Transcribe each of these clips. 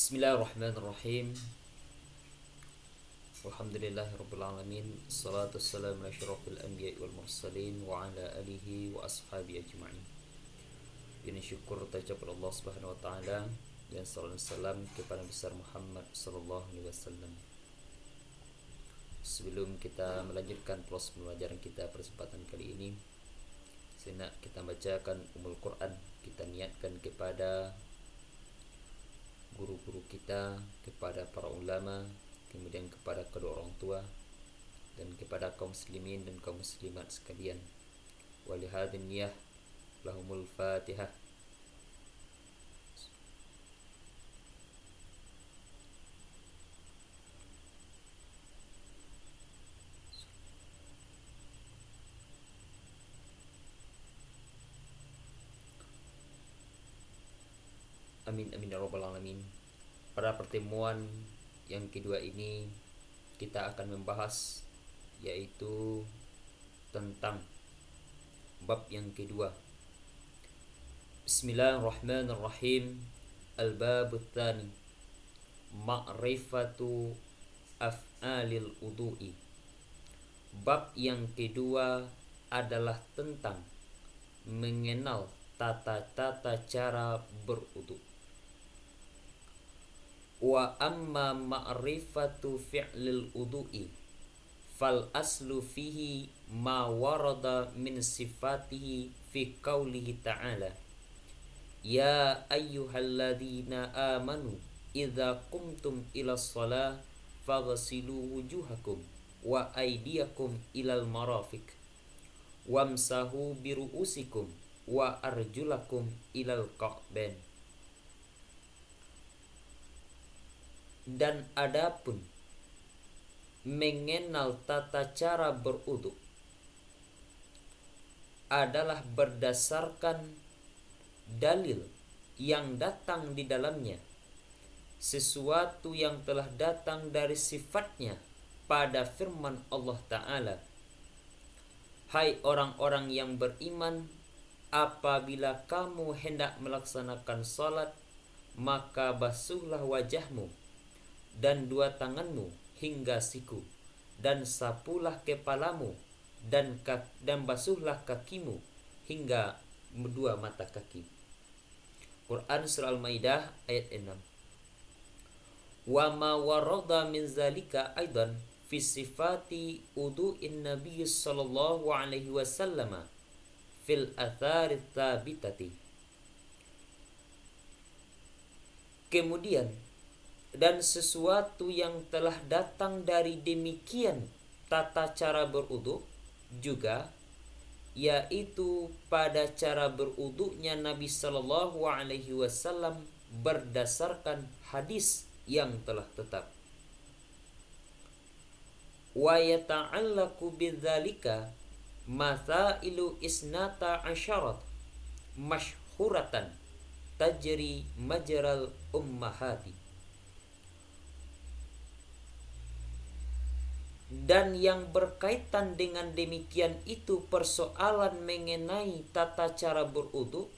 Bismillahirrahmanirrahim. Alhamdulillahirrabbilalamin. Assalatu wassalamu ala asyrafil anbiya'i wal mursalin wa ala alihi wa ashabi ajma'in. Ini syukur tercap Allah Subhanahu wa taala dan sallallahu salam kepada besar Muhammad sallallahu alaihi wasallam. Sebelum kita melanjutkan proses pembelajaran kita pada kesempatan kali ini, senak kita bacakan Ummul Quran. Kita niatkan kepada guru-guru kita, kepada para ulama, kemudian kepada kedua orang tua, dan kepada kaum muslimin dan kaum muslimat sekalian. Walihadin niyah lahumul fatihah. Amin amin ya rabbal alamin. Pada pertemuan yang kedua ini kita akan membahas yaitu tentang bab yang kedua. Bismillahirrahmanirrahim. Al-babut tsani, ma'rifatu af'alil wudu'i. Bab yang kedua adalah tentang mengenal tata-tata cara berwudu. Wa amma ma'rifatu fi'lil wudu'i fal aslu fihi ma warada min sifatihi fi qawlihi ta'ala ya ayyuhalladzina amanu idza qumtum ila shalah faghsilu wujuhakum wa aydiyakum ilal marafiq wamsahu biru'usikum wa arjulakum ilal ka'bain. Dan adapun mengenal tata cara berwudu adalah berdasarkan dalil yang datang di dalamnya, sesuatu yang telah datang dari sifatnya pada firman Allah Ta'ala, hai orang-orang yang beriman, apabila kamu hendak melaksanakan salat, maka basuhlah wajahmu dan dua tanganmu hingga siku, dan sapulah kepalamu dan basuhlah kakimu hingga dua mata kaki. Quran surah Al-Maidah ayat 6. Wa ma warada min zalika aidan fi sifati wudu'in nabiy sallallahu alaihi wasallam fil athari tsabitati. Kemudian dan sesuatu yang telah datang dari demikian tata cara berwudu juga, yaitu pada cara berwudunya Nabi sallallahu alaihi wasallam berdasarkan hadis yang telah tetap. Wa yata'allaqu bidzalika mathailu isnata asyarat masyhuratan tajri majral ummahati. Dan yang berkaitan dengan demikian itu persoalan mengenai tata cara berwudu,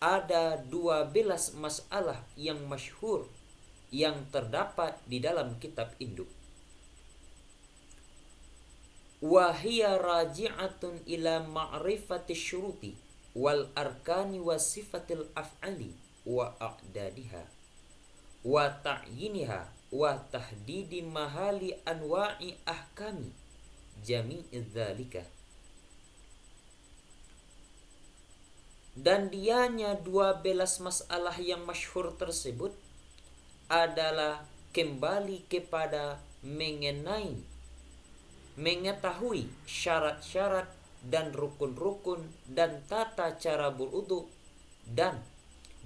ada 12 masalah yang masyhur yang terdapat di dalam kitab induk. Wa hiya raji'atun ila ma'rifati syuruti wal arkani wa sifatil af'ali wa a'dadiha wa ta'yiniha wa tahdidi mahali anwa'i ahkami jami'i dzalika. Dan dianya 12 masalah yang masyhur tersebut adalah kembali kepada mengetahui syarat-syarat dan rukun-rukun dan tata cara berwudu dan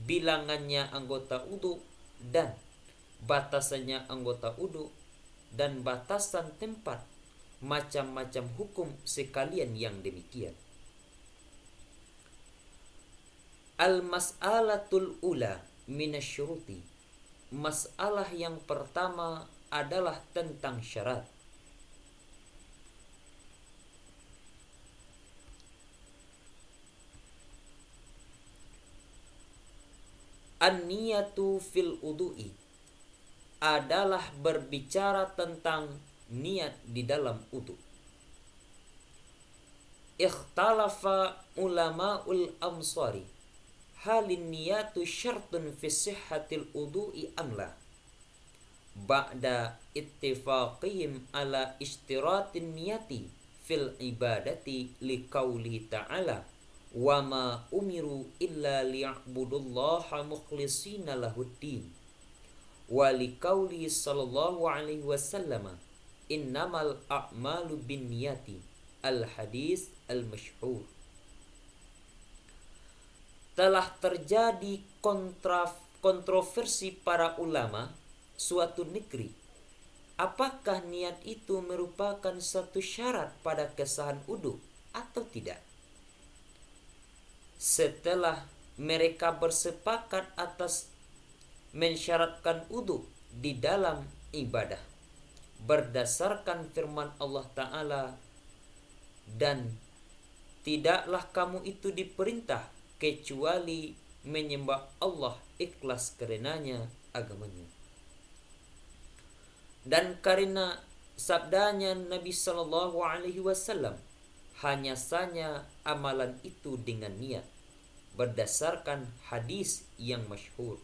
bilangannya anggota wudu dan batasannya anggota wudu dan batasan tempat, macam-macam hukum sekalian yang demikian. Al-mas'alatul ula minasyuruti. Masalah yang pertama adalah tentang syarat. An-niyatu fil wudu'i adalah berbicara tentang niat di dalam wudu. Ikhtalafa ulama'ul amsari halin niyatu syartun fi sihhatil wudu'i amla ba'da ittifaqihim ala ishtiratin niyati fil ibadati liqaulihi ta'ala wa ma umiru illa liya'budullaha mukhlishina lahuddin wa liqaulihi sallallahu alaihi wasallam innamal a'malu binniyati al hadis al masyhur. Telah terjadi kontroversi para ulama suatu negeri, apakah niat itu merupakan satu syarat pada kesahan wudu atau tidak. Setelah mereka bersepakat atas mensyaratkan wudu di dalam ibadah berdasarkan firman Allah Ta'ala, dan tidaklah kamu itu diperintah kecuali menyembah Allah ikhlas karenanya agamanya. Dan karena sabdanya Nabi Sallallahu Alaihi Wasallam, hanya saja amalan itu dengan niat berdasarkan hadis yang masyhur.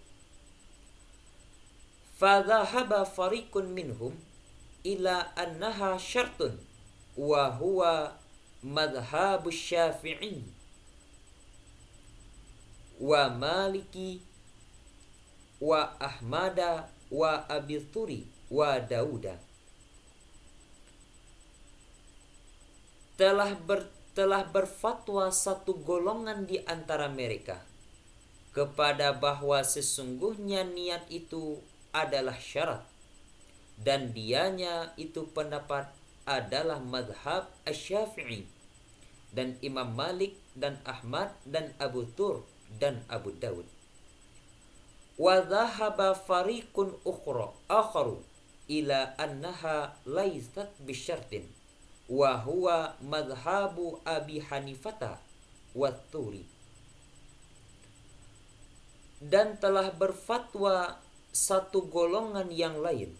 Fadhahaba fariqun minhum ila annaha syartun wa huwa madhhabu Syafi'i wa Maliki wa Ahmada wa Abi Thuri wa Dauda. Telah berfatwa satu golongan di antara mereka kepada bahwa sesungguhnya niat itu adalah syarat, dan dianya itu pendapat adalah madhab Asy-Syafi'i dan Imam Malik dan Ahmad dan Abu Thur dan Abu Daud. Wa dhahaba fariqun akharu ila annaha laysat bisyartin wa huwa madhhabu Abi Hanifata wa Tsuri. Dan telah berfatwa satu golongan yang lain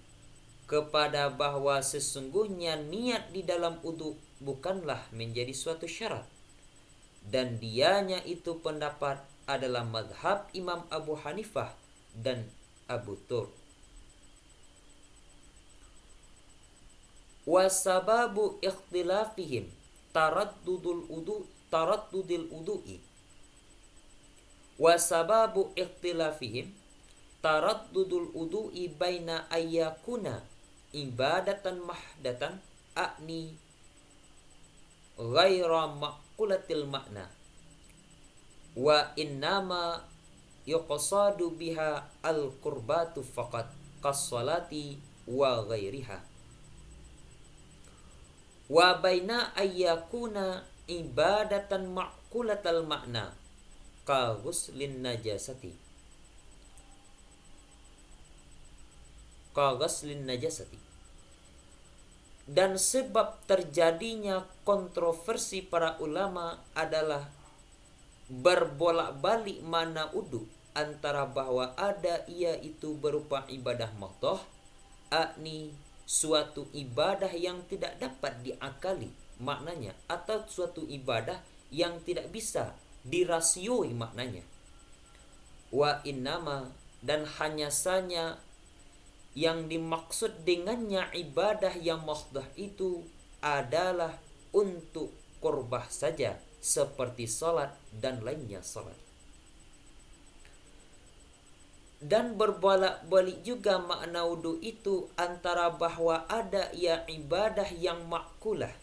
kepada bahwa sesungguhnya niat di dalam wudu bukanlah menjadi suatu syarat, dan dianya itu pendapat adalah madhab Imam Abu Hanifah dan Abu Thur. Wa sababu ikhtilafihim taraddudul wudu'i. Wa sababu ikhtilafihim taraddudul wudu'i baina ayyakuna ibadatan mahdatan akni ghaira maqulatil makna wa innama yuqsadu biha al-qurbatu faqat kas-salati wa ghairiha wa baina ayyakuna ibadatan maqulatal makna ka ghuslin najasati Dan sebab terjadinya kontroversi para ulama adalah berbolak-balik mana wudu antara bahwa ada ia itu berupa ibadah mahdoh, yakni suatu ibadah yang tidak dapat diakali maknanya, atau suatu ibadah yang tidak bisa dirasioi maknanya. Wa innama, dan hanya saja yang dimaksud dengannya ibadah yang mahdoh itu adalah untuk qurbah saja, seperti salat dan lainnya salat. Dan berbolak-balik juga makna wudu itu antara bahwa ada ia ibadah yang makulah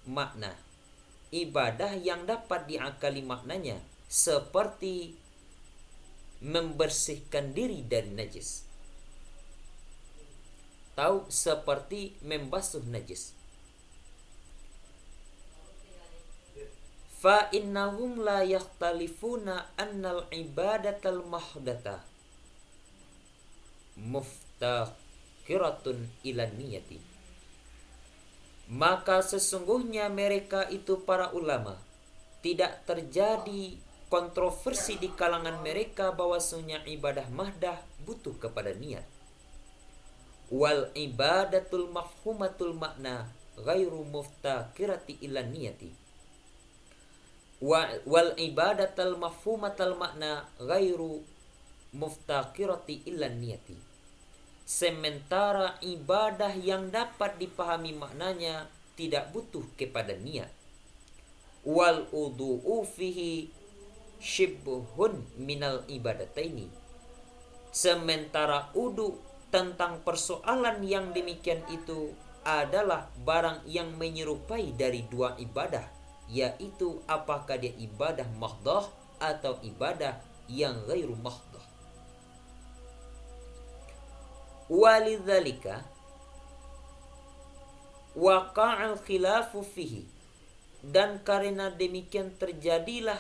makna, ibadah yang dapat diakali maknanya, seperti membersihkan diri dari najis, tahu seperti membasuh najis. Fa innahum la yakhtalifuna annal ibadatal mahdata muftaqiratun ila niyati. Maka sesungguhnya mereka itu para ulama tidak terjadi kontroversi di kalangan mereka bahwasanya ibadah mahdah butuh kepada niat. wal ibadatul mafhumatul makna ghairu muftaqirati ila niyati wal ibadatul mafhumatul makna ghairu muftaqirati ila niyati. Sementara ibadah yang dapat dipahami maknanya tidak butuh kepada niat. Wal udu'u fihi shibhun minal ibadataini. Sementara udu tentang persoalan yang demikian itu adalah barang yang menyerupai dari dua ibadah, yaitu apakah dia ibadah mahdah atau ibadah yang ghairu mahdah. Walidzalika waqa'al khilafu fihi, dan karena demikian terjadilah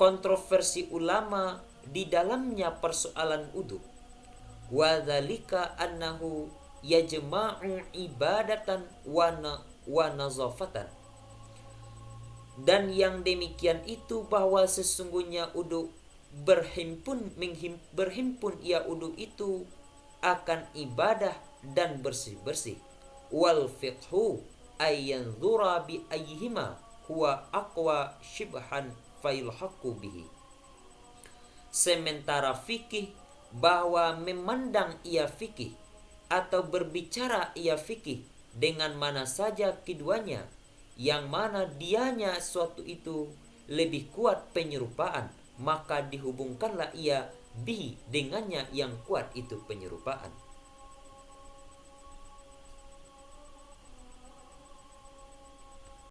kontroversi ulama di dalamnya persoalan wudu. Wadzalika annahu yajma'u ibadatan wa nazafatan, dan yang demikian itu bahwa sesungguhnya wudu berhimpun ia wudu itu akan ibadah dan bersih-bersih. Wal fiqhu ayyanzura bi ayyihima huwa aqwa shibhan fayulhaqu bihi. Sementara fikih bahwa memandang ia fikih atau berbicara ia fikih dengan mana saja keduanya, yang mana dianya suatu itu lebih kuat penyerupaan, maka dihubungkanlah ia bihi dengannya yang kuat itu penyerupaan.